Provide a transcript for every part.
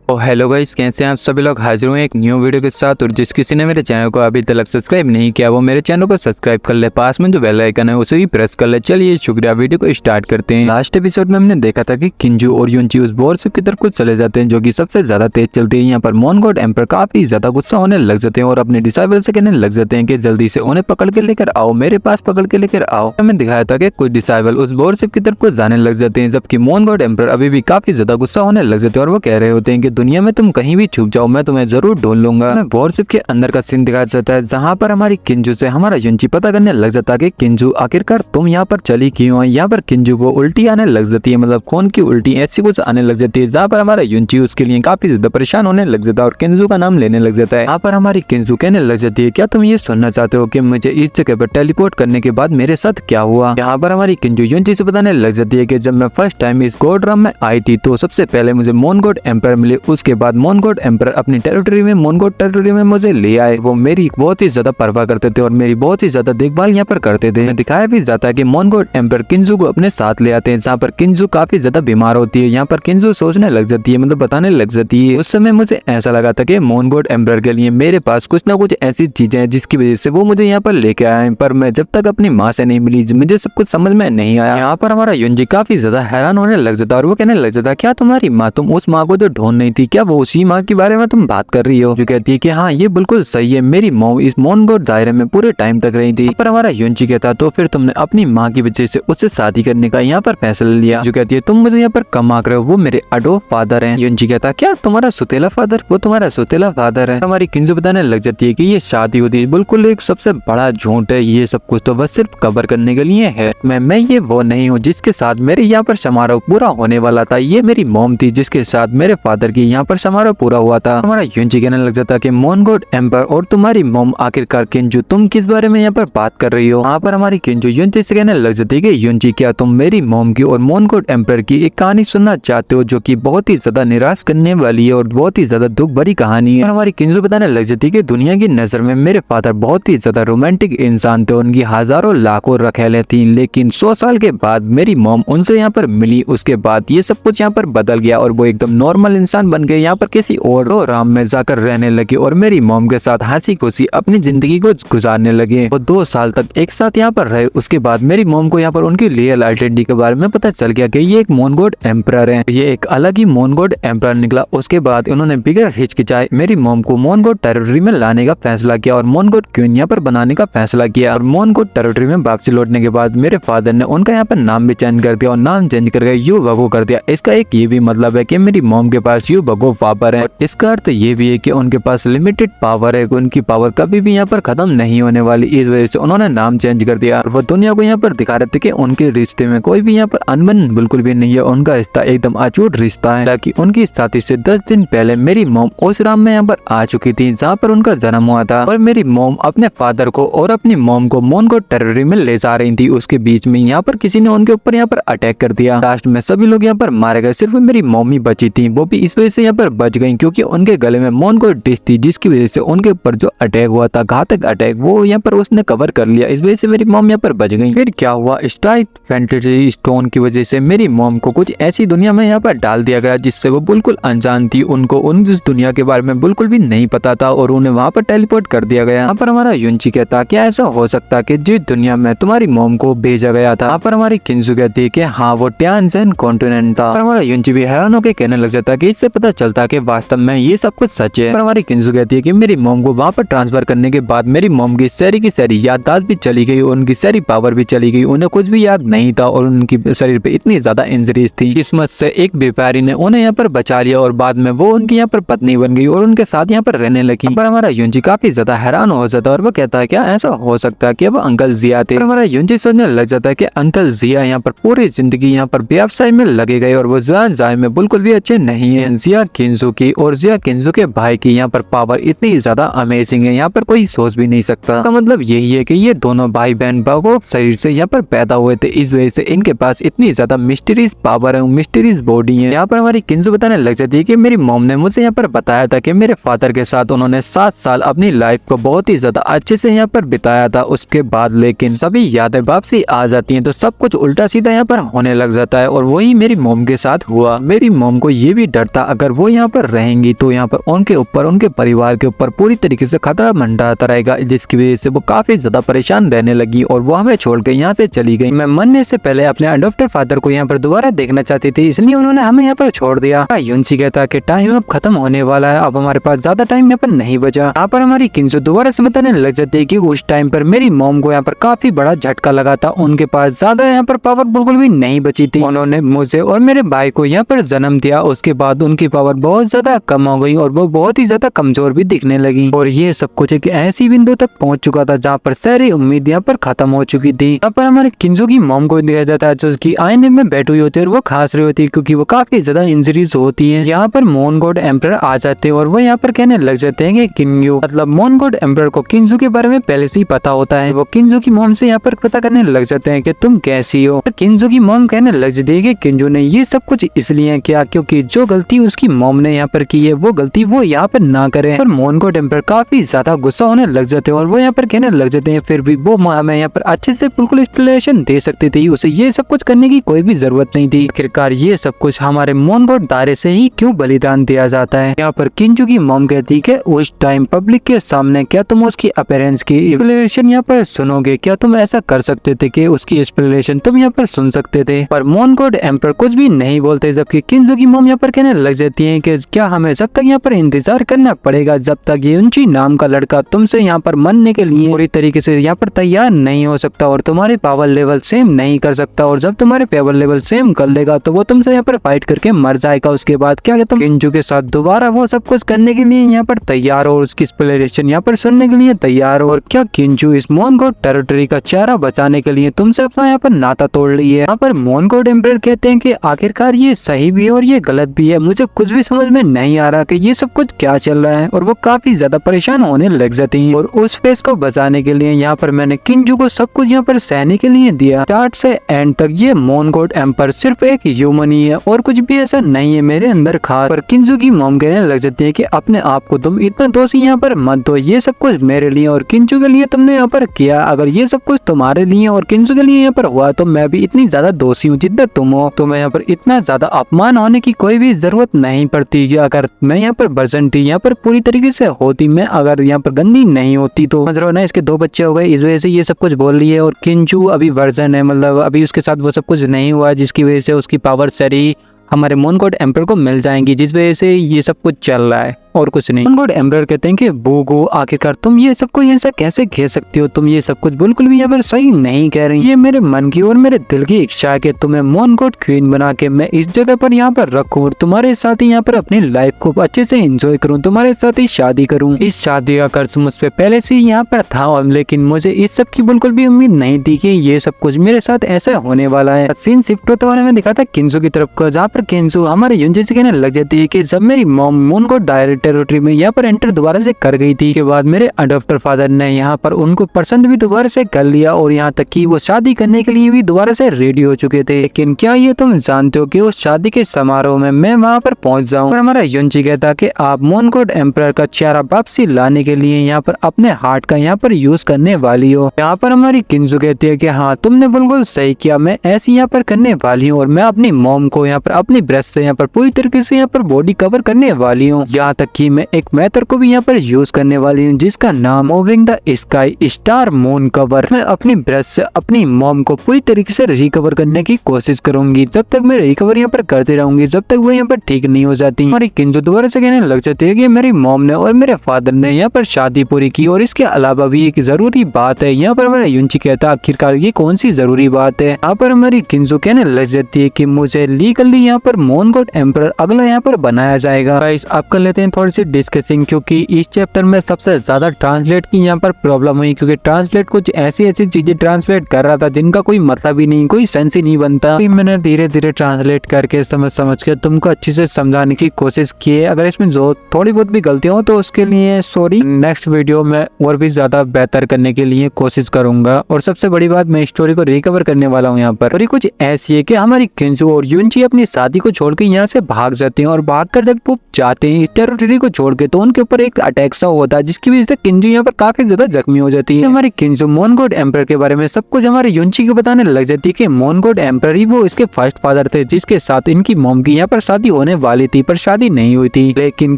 Hello guys, कैसे हैं आप सभी लोग। हाजिर हुए एक न्यू वीडियो के साथ। और जिस किसी ने मेरे चैनल को अभी तक सब्सक्राइब नहीं किया वो मेरे चैनल को सब्सक्राइब कर ले, पास में जो बेल आइकन है उसे भी प्रेस कर ले। चलिए शुक्रिया, वीडियो को स्टार्ट करते हैं। लास्ट एपिसोड में हमने देखा था कि किंजू और युनची उस वॉरशिप की तरफ चले जाते हैं जो कि सबसे ज्यादा तेज चलती है। यहाँ पर मोन गॉड एम्पर काफी ज्यादा गुस्सा होने लग जाते हैं और अपने डिसाइबल से कहने लग जाते हैं कि जल्दी से उन्हें पकड़ के लेकर आओ, मेरे पास पकड़ के लेकर आओ। हमें दिखाया था कि कुछ डिसाइबल उस वॉरशिप की तरफ जाने लग जाते हैं, जबकि मोन गॉड एम्पर अभी भी काफी ज्यादा गुस्सा होने लग जाते हैं और वो कह रहे होते हैं कि दुनिया में तुम कहीं भी छुप जाओ, मैं तुम्हें जरूर ढूंढ लूंगा। वॉरशिप के अंदर का सीन दिखाया जाता है जहाँ पर हमारी किंजू से हमारा युनची पता करने लग जाता है कि किंजू आखिरकार तुम यहाँ पर चली क्यों है। यहाँ पर किंजू को उल्टी आने लग जाती है, मतलब खून की उल्टी ऐसी कुछ आने लग जाती है, जहाँ पर हमारा युनची उसके लिए काफी ज्यादा परेशान होने लग जाता है और किंजू का नाम लेने लग जाता है। यहाँ पर हमारी किंजू कहने लग जाती है, क्या तुम ये सुनना चाहते हो कि मुझे इस जगह पर टेलीपोर्ट करने के बाद मेरे साथ क्या हुआ। यहाँ पर हमारी किंजू युनची से बताने लग जाती है कि जब मैं फर्स्ट टाइम इस गॉड राम में आई थी तो सबसे पहले मुझे मोन गॉड एम्पर मिले, उसके बाद मोन गॉड एम्पर अपनी टेरिटरी में मोन गॉड टेरिटरी में मुझे ले आए। वो मेरी बहुत ही ज्यादा परवाह करते थे और मेरी बहुत ही ज्यादा देखभाल यहाँ पर करते थे। दिखाया भी जाता है कि मोन गॉड एम्पर किंजू को अपने साथ ले आते हैं, जहाँ पर किंजू काफी ज्यादा बीमार होती है। यहाँ पर किंजू सोचने लग जाती है, मतलब बताने लग जाती है, उस समय मुझे ऐसा लगा था कि मोन गॉड एम्पर के लिए मेरे पास कुछ ना कुछ ऐसी चीजें हैं जिसकी वजह से वो मुझे यहाँ पर लेके आए, पर मैं जब तक अपनी माँ से नहीं मिली मुझे सब कुछ समझ में नहीं आया। यहाँ पर हमारा युनची काफी ज्यादा हैरान होने लग जाता है और वो कहने लग जाता है, क्या तुम्हारी माँ, तुम उस माँ को जो ढूंढ नहीं थी, क्या वो उसी माँ के बारे में तुम बात कर रही हो। जो कहती है कि हाँ ये बिल्कुल सही है, मेरी मॉम इस मोन गॉड दायरे में पूरे टाइम तक रही थी। पर हमारा युनची कहता, तो फिर तुमने अपनी माँ की वजह से उससे शादी करने का यहाँ पर फैसला लिया। जो कहती है, तुम मुझे यहाँ पर कम आंक रहे हो, वो मेरे अडोप्ट फादर हैं। युनची कहता, क्या तुम्हारा सुतेला फादर, वो तुम्हारा सुतेला फादर है। हमारी किंजू बताने लग जाती है कि ये शादी होती है बिल्कुल एक सबसे बड़ा झूठ है, ये सब कुछ तो बस सिर्फ कवर करने के लिए है। मैं ये वो नहीं हूँ जिसके साथ मेरे यहाँ पर समारोह पूरा होने वाला था, ये मेरी मॉम थी जिसके साथ मेरे फादर की यहाँ पर समारोह पूरा हुआ था। हमारा युनची कहने लग जाता कि मोन गॉड एम्पर और तुम्हारी मॉम आखिरकार किंजू तुम किस बारे में यहाँ पर बात कर रही हो। वहाँ पर हमारी किंजू युनची से कहने लग जाती है कि युनची, क्या तुम मेरी मॉम की और मोन गॉड एम्पर की एक कहानी सुनना चाहते हो जो कि बहुत ही ज्यादा निराश करने वाली है और बहुत ही ज्यादा दुख भरी कहानी है। हमारी किंजू बताने लग जाती है कि दुनिया की नजर में मेरे फादर बहुत ही ज्यादा रोमांटिक इंसान थे, उनकी हजारों लाखों रखेले थी, लेकिन 100 साल के बाद मेरी मॉम उनसे यहाँ पर मिली, उसके बाद ये सब कुछ यहाँ पर बदल गया और वो एकदम नॉर्मल इंसान बन गए, यहाँ पर किसी और राम में जाकर रहने लगे और मेरी मॉम के साथ हंसी खुशी अपनी जिंदगी को गुजारने लगे। वो 2 साल तक एक साथ यहाँ पर रहे। उसके बाद मेरी मॉम को यहाँ पर उनकी रियल आइडेंटिटी के बारे में पता चल गया कि ये एक मोन गॉड एम्परर है, ये एक अलग ही मोन गॉड एम्परर निकला। उसके बाद उन्होंने बिगड़ हिचकिचाए मेरी मॉम को मोन गॉड टेरिटरी में लाने का फैसला किया और मोन गॉड क्वीन यहाँ पर बनाने का फैसला किया। और मोन गॉड टेरिटरी में वापसी लौटने के बाद मेरे फादर ने उनका यहाँ पर नाम भी चेंज कर दिया और नाम चेंज करके यू भगो कर दिया। इसका एक ये भी मतलब है कि मेरी मॉम के पास यू भगो पावर है। इसका अर्थ ये भी है कि उनके पास लिमिटेड पावर है, उनकी पावर कभी भी यहाँ पर खत्म नहीं होने वाली। इस वजह से उन्होंने नाम चेंज कर दिया और वो दुनिया को यहाँ पर दिखा रहे थे कि उनके रिश्ते में कोई भी यहाँ पर अनबन बिल्कुल भी नहीं है, उनका रिश्ता एकदम अछूट रिश्ता है। ताकि उनकी शादी से 10 दिन पहले मेरी मॉम उस राम में यहाँ पर आ चुकी थी जहाँ पर उनका जन्म हुआ था और मेरी मॉम अपने फादर को और अपनी मॉम को मोन गॉड टेरिटरी में ले जा रही थी। उसके बीच में यहाँ पर किसी ने उनके ऊपर यहाँ पर अटैक कर दिया। लास्ट में सभी लोग यहाँ पर मारे गए, सिर्फ मेरी मॉम ही बची थी, वो भी इस वजह से यहाँ पर बच गई क्योंकि उनके गले में मोन गॉड डिश थी, जिसकी वजह से उनके ऊपर जो अटैक हुआ था, घातक अटैक, वो यहाँ पर उसने कवर कर लिया। इस वजह से मेरी मॉम यहाँ पर बच गई। फिर क्या हुआ, स्टार फैंटेसी स्टोन की वजह से मेरी मॉम को कुछ ऐसी दुनिया में यहाँ पर डाल दिया गया जिससे वो बिल्कुल अनजान थी, उनको उन दुनिया के बारे में बिल्कुल भी नहीं पता था और उन्हें वहाँ पर टेलीपोर्ट कर दिया गया। यहाँ पर हमारा युनची कहता, क्या ऐसा हो सकता कि जिस दुनिया में तुम्हारी मॉम को भेजा गया था, यहाँ पर हमारी किंजू कहती है कि हाँ वो टियानजन कॉन्टिनेंट था। और हमारा युनची भी हैरान होकर कहने लग जाता कि इससे पता चलता कि वास्तव में ये सब कुछ सच है। पर हमारी किंजू कहती है कि मेरी मॉम को वहाँ पर ट्रांसफर करने के बाद मेरी मॉम की सारी याददाश्त भी चली गई, उनकी सारी पावर भी चली गई, उन्हें कुछ भी याद नहीं था और उनकी शरीर पे इतनी ज्यादा इंजरीज थी। किस्मत से एक व्यापारी ने उन्हें यहाँ पर बचा लिया और बाद में वो उनकी यहाँ पर पत्नी बन गई और उनके साथ यहाँ पर रहने लगी। पर हमारा युनची काफी ज्यादा हैरान हो जाता है और वो कहता है क्या ऐसा हो सकता है कि वो अंकल जिया थे। हमारा युनची सोचने लग जाता है कि अंकल जिया यहाँ पर पूरी जिंदगी यहाँ पर व्यवसाय में लगे गए और वो जाय में बिल्कुल भी अच्छे नहीं है। जिया किंजू की और जिया किंजू के भाई की यहाँ पर पावर इतनी ज्यादा अमेजिंग है, यहाँ पर कोई सोच भी नहीं सकता। इसका मतलब यही है कि ये दोनों भाई बहन भगोक शरीर से यहाँ पर पैदा हुए थे, इस वजह से इनके पास इतनी ज्यादा मिस्टीरियस पावर है, मिस्टीरियस बॉडी है। यहाँ पर हमारी किंजू बताने लग जाती है कि मेरी मॉम ने मुझे यहाँ पर बताया था कि मेरे फादर के साथ उन्होंने 7 साल अपनी लाइफ को बहुत ही ज्यादा अच्छे से यहाँ पर बिताया था। उसके बाद लेकिन सभी यादें वापसी आ जाती हैं तो सब कुछ उल्टा सीधा यहाँ पर होने लग जाता है और वही मेरी मॉम के साथ हुआ। मेरी मॉम को ये भी डर था अगर वो यहाँ पर रहेंगी तो यहाँ पर उनके ऊपर, उनके परिवार के ऊपर पूरी तरीके से खतरा मंडराता रहेगा, जिसकी वजह से वो काफी ज्यादा परेशान रहने लगी और वो हमें छोड़ के यहाँ से चली गई। मैं मरने से पहले अपने अडॉप्टेड फादर को यहाँ पर दोबारा देखना चाहती थी, इसलिए उन्होंने हमें यहाँ पर छोड़ दिया। युनची कहता कि टाइम अब खत्म होने वाला है, अब हमारे पास ज्यादा टाइम यहाँ पर नहीं बचा। यहाँ पर हमारी किंजो दोबारा से बताने लग जाती है कि उस टाइम पर मेरी मॉम को यहाँ पर काफी बड़ा झटका लगा था, उनके पास ज्यादा यहाँ पर पावर बिल्कुल भी नहीं बची थी। उन्होंने मुझे और मेरे भाई को यहाँ पर जन्म दिया, उसके बाद उनकी पावर बहुत ज्यादा कम हो गई और वो बहुत ही ज्यादा कमजोर भी दिखने लगी। और ये सब कुछ एक ऐसी बिंदु तक पहुंच चुका था जहाँ पर सारी उम्मीद यहाँ पर खत्म हो चुकी थी। यहाँ पर हमारे किंजो की मॉम को दिखाया जाता है जो उसकी आईने में बैठी हुई होती है और वो खांस रही होती है क्योंकि वो काफी ज्यादा इंजरीज होती है। यहाँ पर मोन गॉड एम्परर आ जाते हैं और वो यहाँ पर कहने लग जाते हैं कि किंजो, मतलब मोन गॉड एम्परर को किंजो के बारे में पहले से ही पता होता है। वो किंजो की मॉम से यहाँ पर पता करने लग जाते हैं कि तुम कैसी हो। किंजो की मॉम कहने लग जाती है कि किंजो ने ये सब कुछ इसलिए किया क्योंकि जो गलती उसकी मॉम ने यहाँ पर की है वो गलती वो यहाँ पर ना करे। और मोन गॉड एम्परर काफी ज्यादा गुस्सा होने लग जाते हैं और वो यहाँ पर कहने लग जाते हैं फिर भी वो हमें यहाँ पर अच्छे से बिल्कुल एक्सप्लेनेशन दे सकती थी, उसे ये सब कुछ करने की कोई भी जरूरत नहीं थी। आखिरकार ये सब कुछ हमारे मोन गॉड दायरे से ही क्यों बलिदान दिया जाता है। यहाँ पर किंजो की मॉम कहती है उस टाइम पब्लिक के सामने क्या तुम उसकी अपीयरेंस की एक्सप्लेनेशन यहाँ पर सुनोगे, क्या तुम ऐसा कर सकते थे कि उसकी एक्सप्लेनेशन तुम यहाँ पर सुन सकते थे। पर मोन गॉड एम्परर कुछ भी नहीं बोलते, जबकि किंजो की मॉम यहाँ पर कहने लग जाती है कि क्या हमें जब तक यहाँ पर इंतजार करना पड़ेगा जब तक युनची नाम का लड़का तुमसे यहाँ पर मरने के लिए पूरी तरीके से यहाँ पर तैयार नहीं हो सकता और तुम्हारे पावर लेवल सेम नहीं कर सकता, और जब तुम्हारे पावर लेवल सेम कर लेगा तो वो तुमसे यहाँ पर फाइट करके मर जाएगा। उसके बाद क्या तुम किंजो के साथ दोबारा वो सब कुछ करने के लिए यहाँ पर तैयार हो, उसकी एक्सप्लेनेशन यहाँ पर सुनने के लिए तैयार हो। और क्या किंजो इस मोन गॉड टेरिटरी का चेहरा बचाने के लिए तुमसे अपना यहाँ पर नाता तोड़ रही है। यहाँ पर मोन गॉड एम्परर कहते हैं कि आखिरकार ये सही भी है और ये गलत भी है, मुझे कुछ भी समझ में नहीं आ रहा कि ये सब कुछ क्या चल रहा है। और वो काफी ज्यादा परेशान होने लग जाती हैं। और उस फेस को बचाने के लिए यहाँ पर मैंने किंजो को सब कुछ यहाँ पर सहने के लिए दिया। स्टार्ट से एंड तक ये मोन गॉड एम्परर सिर्फ एक ह्यूमन ही है और कुछ भी ऐसा नहीं है मेरे अंदर खास। पर किंजो की मॉम कहने लग जाती है कि अपने आप को तुम इतना दोषी यहाँ पर मत दो, ये सब कुछ मेरे लिए और किंजो के लिए तुमने यहाँ पर किया। अगर ये सब कुछ तुम्हारे लिए और किंजो के लिए यहाँ पर हुआ तो मैं भी इतनी ज्यादा दोषी हूँ जितना तुम हो। तो मैं यहाँ पर इतना ज्यादा अपमान होने की कोई भी जरूरत नहीं पड़ती। अगर मैं यहाँ पर वर्जन टी यहाँ पर पूरी तरीके से होती, मैं अगर यहाँ पर गंदी नहीं होती तो समझ रहे हो ना, इसके 2 बच्चे हो गए, इस वजह से ये सब कुछ बोल रही है। और किंजो अभी वर्जन है, मतलब अभी उसके साथ वो सब कुछ नहीं हुआ जिसकी वजह से उसकी पावर सारी हमारे मोन गॉड एम्परर को मिल जाएंगी, जिस वजह से ये सब कुछ चल रहा है और कुछ नहीं। मोन गॉड एम्परर कहते हैं कि बोगो आखिरकार तुम ये सब कुछ ऐसा कैसे कह सकती हो, तुम ये सब कुछ बिल्कुल भी यहाँ पर सही नहीं कह रही। ये मेरे मन की और मेरे दिल की इच्छा है कि तुम्हें मोन गॉड क्वीन बना के मैं इस जगह पर यहाँ पर रखूं और तुम्हारे साथ ही यहाँ पर अपनी लाइफ को अच्छे से एंजॉय करूँ, तुम्हारे साथ ही शादी करूँ। इस शादी का कर्ज मुझ पे पहले से यहाँ पर था, लेकिन मुझे इस सब की बिल्कुल भी उम्मीद नहीं थी कि ये सब कुछ मेरे साथ ऐसा होने वाला है। सीन शिफ्ट होते हुए दिखा था किंजो की तरफ को, जहाँ पर किंजो हमारे युनची से कहने लग जाती है कि जब मेरी मॉम मोन गॉड डायरेक्ट टेरिटरी में यहाँ पर एंटर दोबारा से कर गई थी के बाद मेरे अडॉप्टर फादर ने यहाँ पर उनको पसंद भी दोबारा से कर लिया और यहाँ तक कि वो शादी करने के लिए भी दोबारा से रेडी हो चुके थे। लेकिन क्या ये तुम जानते हो कि उस शादी के समारोह में मैं वहाँ पर पहुंच जाऊँ। और हमारा युनची कहता कि आप मोन गॉड एम्परर का चेहरा वापसी लाने के लिए यहाँ पर अपने हार्ट का यहाँ पर यूज करने वाली हो। यहाँ पर हमारी किंजो कहती है कि हाँ तुमने बिल्कुल सही किया, मैं ऐसी यहाँ पर करने वाली हूँ और मैं अपनी मॉम को यहाँ पर अपनी ब्रेस्ट से यहाँ पर पूरी तरीके से यहाँ पर बॉडी कवर करने वाली हूँ। यहाँ तक कि मैं एक मेथड को भी यहाँ पर यूज करने वाली हूँ जिसका नाम moving the sky star moon cover. मैं अपनी ब्रेस्ट से अपनी मॉम को पूरी तरीके से रिकवर करने की कोशिश करूंगी। जब तक मैं रिकवर यहाँ पर करती रहूंगी जब तक वो यहाँ पर ठीक नहीं हो जाती। हमारी किंजो दोबारा से कहने लग जाती है कि मेरी मॉम ने और मेरे फादर ने यहाँ पर शादी पूरी की और इसके अलावा भी एक जरूरी बात है। यहाँ पर मेरा युनची कहता आखिरकार ये कौन सी जरूरी बात है। यहाँ पर हमारी किंजो कहने लग जाती है कि मुझे लीगली यहाँ पर मोन गॉड एम्परर अगला यहाँ पर बनाया जाएगा। गाइस अब कर लेते हैं थोड़ी सी डिस्कसिंग, क्योंकि इस चैप्टर में सबसे ज्यादा ट्रांसलेट की यहाँ पर प्रॉब्लम हुई, क्योंकि ट्रांसलेट कुछ ऐसी चीजें ट्रांसलेट कर रहा था जिनका कोई मतलब ही नहीं, कोई सेंस ही नहीं बनता। मैंने धीरे धीरे ट्रांसलेट करके समझ के तुमको अच्छे से समझाने की कोशिश की है। अगर इसमें जो थोड़ी बहुत भी गलतियां हो तो उसके लिए सॉरी। नेक्स्ट वीडियो में और भी ज्यादा बेहतर करने के लिए कोशिश करूंगा। और सबसे बड़ी बात, मैं स्टोरी को रिकवर करने वाला हूँ यहाँ पर। और ये कुछ ऐसी है कि हमारी किंजो और युनची अपनी शादी को छोड़ के यहाँ से भाग जाते हैं और भाग कर जब वो जाते हैं इस टेरिटरी टेरिटरी को छोड़ के, तो उनके ऊपर एक अटैक सा होता है जिसकी वजह से किंजू यहाँ पर काफी ज्यादा जख्मी हो जाती है। हमारी किंजू मोनगोड एम्पर के बारे में सब कुछ हमारे युनची को बताने लग जाती है कि मोनगोड एम्पर ही वो इसके फर्स्ट फादर थे जिसके साथ इनकी मॉम की यहाँ पर शादी होने वाली थी, पर शादी नहीं हुई थी। लेकिन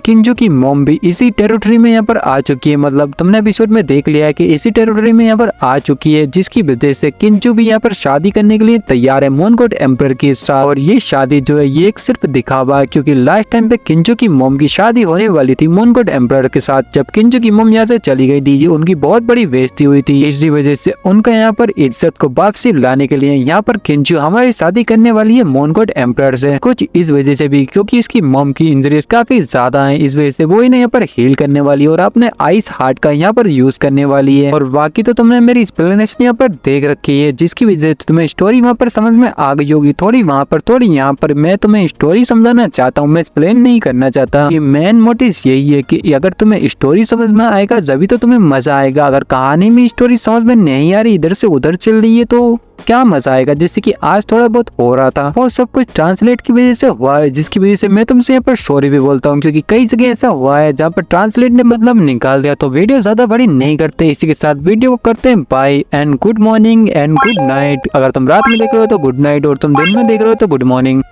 किंजू की मॉम भी इसी टेरिटरी में यहाँ पर आ चुकी है, मतलब तुमने एपिसोड में देख लिया है कि इसी टेरिटरी में यहाँ पर आ चुकी है, जिसकी वजह से किंजू भी यहाँ पर शादी करने के लिए तैयार है मोनगोड एम्पर के साथ। और ये शादी जो है ये एक सिर्फ दिखावा है, क्योंकि लास्ट टाइम पे किंजू की मॉम की शादी होने वाली थी मोनगोड एम्पर के साथ। जब किंजू की मॉम यहाँ से चली गई थी, उनकी बहुत बड़ी बेइज्जती हुई थी, इसी वजह से उनका यहाँ पर इज्जत को वापसी लाने के लिए यहाँ पर किंजू हमारी शादी करने वाली है मोनगोड एम्पर से। कुछ इस वजह से भी क्योंकि इसकी मॉम की इंजरीज काफी ज्यादा है, इस वजह से वो इन्हें यहाँ पर हील करने वाली है और अपने आइस हार्ट का यहाँ पर यूज करने वाली है। और बाकी तो तुमने मेरी एक्सप्लेनेशन यहाँ पर देख रखी है, जिसकी वजह से तुम्हें स्टोरी वहाँ पर समझ में आ गई होगी, थोड़ी वहाँ पर थोड़ी यहाँ पर। मैं तुम्हें स्टोरी समझाना चाहता हूँ, मैं एक्सप्लेन नहीं करना चाहता। ये मेन मोटिव यही है कि अगर तुम्हें स्टोरी समझ में आएगा जब तो तुम्हें मजा आएगा। अगर कहानी में स्टोरी समझ में नहीं आ रही, इधर से उधर चल रही है, तो क्या मजा आएगा। जैसे कि आज थोड़ा बहुत हो रहा था, वो सब कुछ ट्रांसलेट की वजह से हुआ है, जिसकी वजह से मैं तुमसे यहाँ पर सॉरी भी बोलता हूँ, क्योंकि कई जगह ऐसा हुआ है जहाँ पर ट्रांसलेट ने मतलब निकाल दिया। तो वीडियो ज्यादा बड़ी नहीं करते, इसी के साथ वीडियो को करते हैं bye and good morning and good night. अगर तुम रात में देख रहे हो तो गुड नाइट, और तुम दिन में देख रहे हो तो गुड मॉर्निंग।